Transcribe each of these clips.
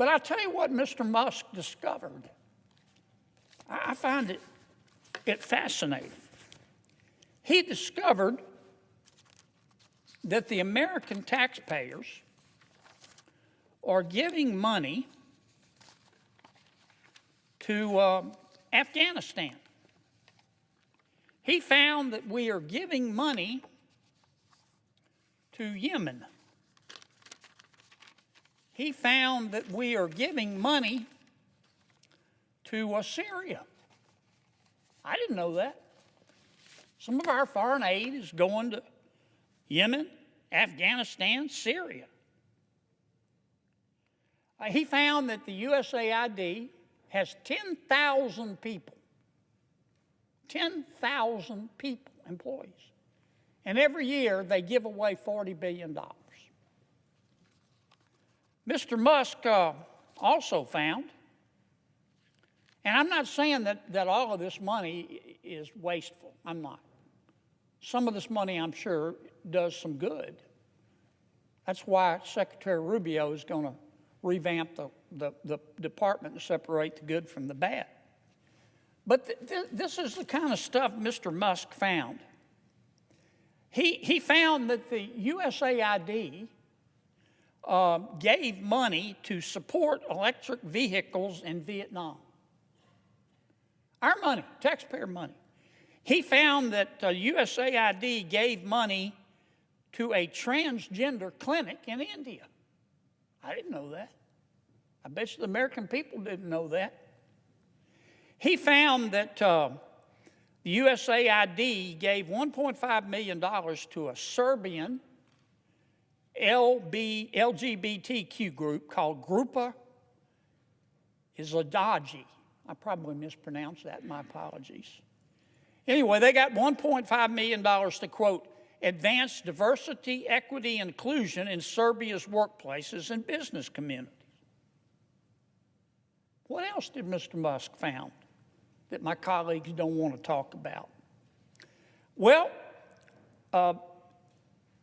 But I'll tell you what Mr. Musk discovered. I find it fascinating. He discovered that the American taxpayers are giving money to Afghanistan. He found that we are giving money to Yemen. He found that we are giving money to Syria. I didn't know that. Some of our foreign aid is going to Yemen, Afghanistan, Syria. He found that the USAID has 10,000 people, 10,000 people, employees. And every year they give away $40 billion. Mr. Musk also found, and I'm not saying that all of this money is wasteful. I'm not. Some of this money, I'm sure, does some good. That's why Secretary Rubio is going to revamp the department and separate the good from the bad. But this is the kind of stuff Mr. Musk found. He found that the USAID gave money to support electric vehicles in Vietnam. Our money, taxpayer money. He found that USAID gave money to a transgender clinic in India. I didn't know that. I bet you the American people didn't know that. He found that the USAID gave $1.5 million to a Serbian LGBTQ group called Grupa Izladaji. I probably mispronounced that, my apologies. Anyway, they got $1.5 million to, quote, advance diversity, equity, and inclusion in Serbia's workplaces and business communities. What else did Mr. Musk found that my colleagues don't want to talk about? Well,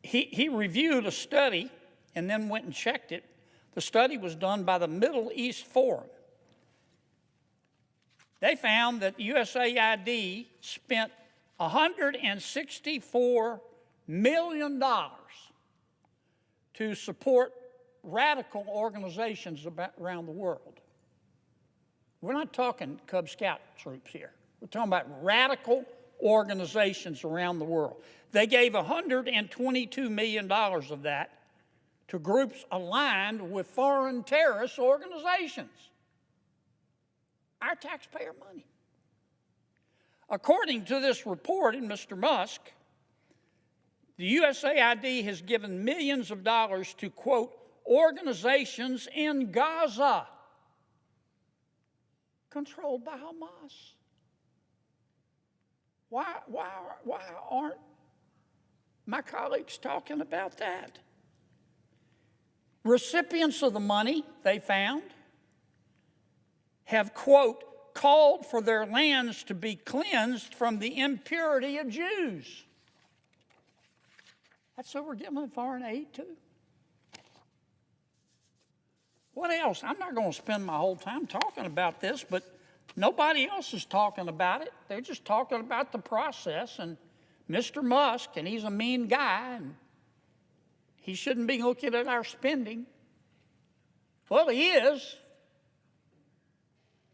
he reviewed a study and then went and checked it. The study was done by the Middle East Forum. They found that USAID spent $164 million to support radical organizations around the world. We're not talking Cub Scout troops here. We're talking about radical organizations around the world. They gave $122 million of that to groups aligned with foreign terrorist organizations. Our taxpayer money. According to this report in Mr. Musk, the USAID has given millions of dollars to, quote, organizations in Gaza controlled by Hamas. Why aren't my colleagues talking about that? Recipients of the money, they found, have, quote, called for their lands to be cleansed from the impurity of Jews. That's who we're giving foreign aid to. What else? I'm not going to spend my whole time talking about this, but nobody else is talking about it. They're just talking about the process and Mr. Musk, and he's a mean guy, and he shouldn't be looking at our spending. Well, he is.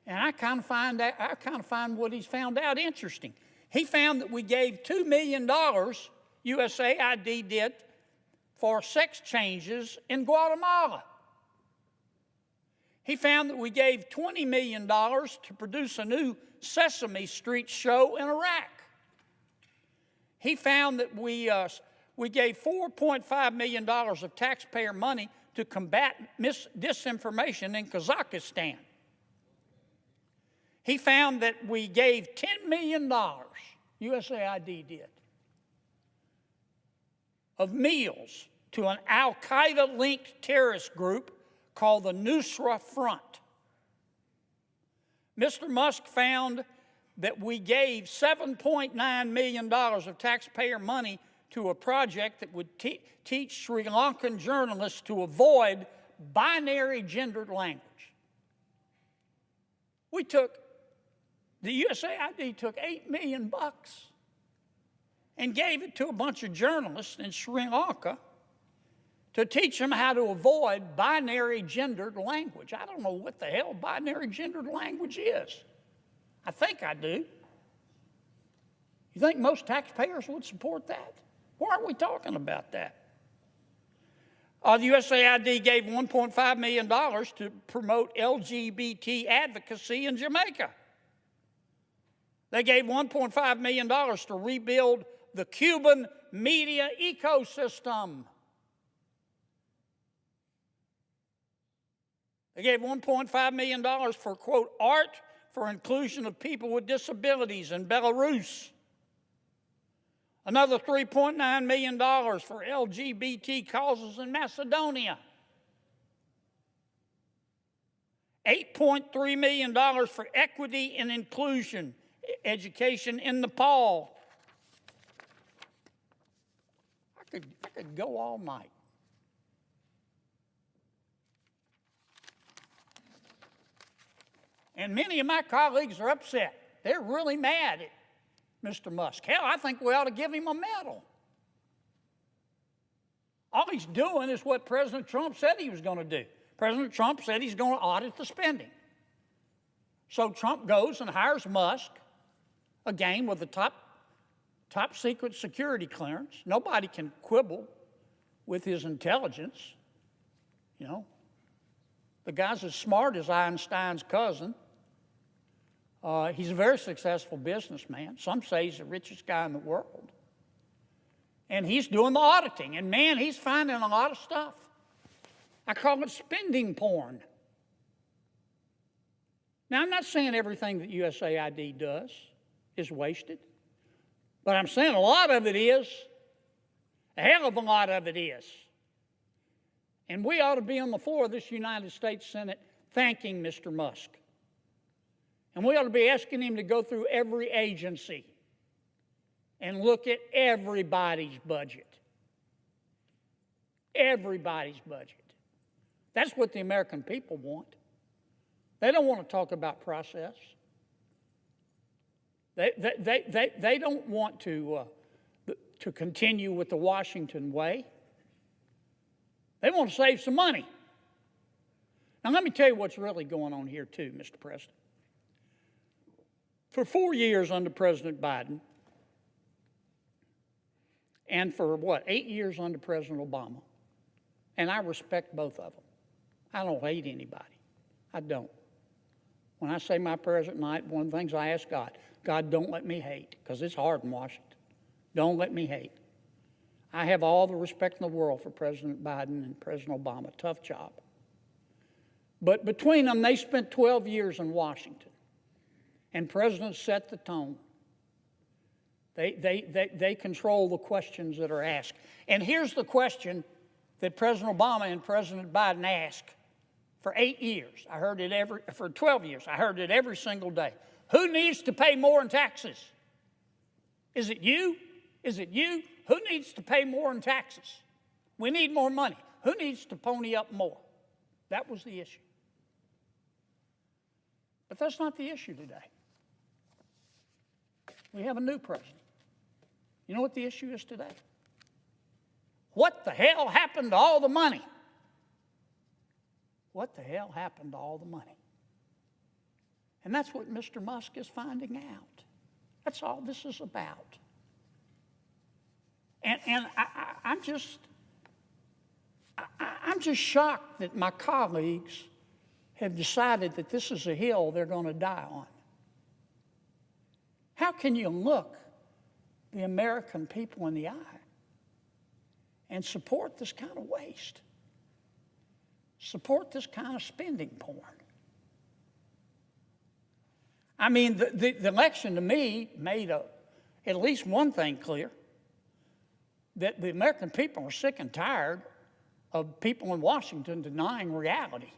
And I kind of find what he's found out interesting. He found that we gave $2 million, USAID did, for sex changes in Guatemala. He found that we gave $20 million to produce a new Sesame Street show in Iraq. He found that we gave $4.5 million of taxpayer money to combat disinformation in Kazakhstan. He found that we gave $10 million, USAID did, of meals to an al-Qaeda-linked terrorist group called the Nusra Front. Mr. Musk found that we gave $7.9 million of taxpayer money to a project that would teach Sri Lankan journalists to avoid binary gendered language. The USAID took $8 million and gave it to a bunch of journalists in Sri Lanka to teach them how to avoid binary gendered language. I don't know what the hell binary gendered language is. I think I do. You think most taxpayers would support that? Why aren't we talking about that? The USAID gave $1.5 million to promote LGBT advocacy in Jamaica. They gave $1.5 million to rebuild the Cuban media ecosystem. They gave $1.5 million for, quote, art for inclusion of people with disabilities in Belarus. Another $3.9 million for LGBT causes in Macedonia. $8.3 million for equity and inclusion education in Nepal. I could go all night. And many of my colleagues are upset. They're really mad at Mr. Musk. Hell, I think we ought to give him a medal. All he's doing is what President Trump said he was going to do. President Trump said he's going to audit the spending. So Trump goes and hires Musk, again with the top secret security clearance. Nobody can quibble with his intelligence. You know, the guy's as smart as Einstein's cousin. He's a very successful businessman. Some say he's the richest guy in the world. And he's doing the auditing. And man, he's finding a lot of stuff. I call it spending porn. Now, I'm not saying everything that USAID does is wasted. But I'm saying a lot of it is. A hell of a lot of it is. And we ought to be on the floor of this United States Senate thanking Mr. Musk. And we ought to be asking him to go through every agency and look at everybody's budget. Everybody's budget. That's what the American people want. They don't want to talk about process. They don't want to continue with the Washington way. They want to save some money. Now, let me tell you what's really going on here, too, Mr. President. For 4 years under President Biden, and for 8 years under President Obama, and I respect both of them. I don't hate anybody. I don't. When I say my prayers at night, one of the things I ask God, God, don't let me hate, because it's hard in Washington. Don't let me hate. I have all the respect in the world for President Biden and President Obama. Tough job. But between them, they spent 12 years in Washington. And presidents set the tone. They control the questions that are asked. And here's the question that President Obama and President Biden asked for 8 years. For 12 years. I heard it every single day. Who needs to pay more in taxes? Is it you? Is it you? Who needs to pay more in taxes? We need more money. Who needs to pony up more? That was the issue. But that's not the issue today. We have a new president. You know what the issue is today? What the hell happened to all the money? What the hell happened to all the money? And that's what Mr. Musk is finding out. That's all this is about. And I'm just shocked that my colleagues have decided that this is a hill they're going to die on. How can you look the American people in the eye and support this kind of waste? Support this kind of spending porn? I mean, the election to me made at least one thing clear, that the American people are sick and tired of people in Washington denying reality.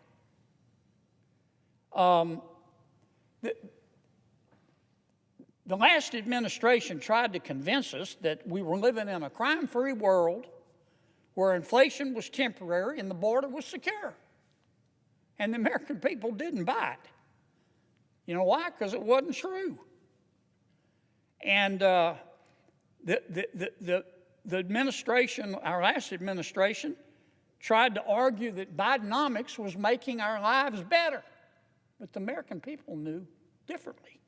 The last administration tried to convince us that we were living in a crime-free world where inflation was temporary and the border was secure. And the American people didn't buy it. You know why? Because it wasn't true. And the administration, our last administration, tried to argue that Bidenomics was making our lives better. But the American people knew differently.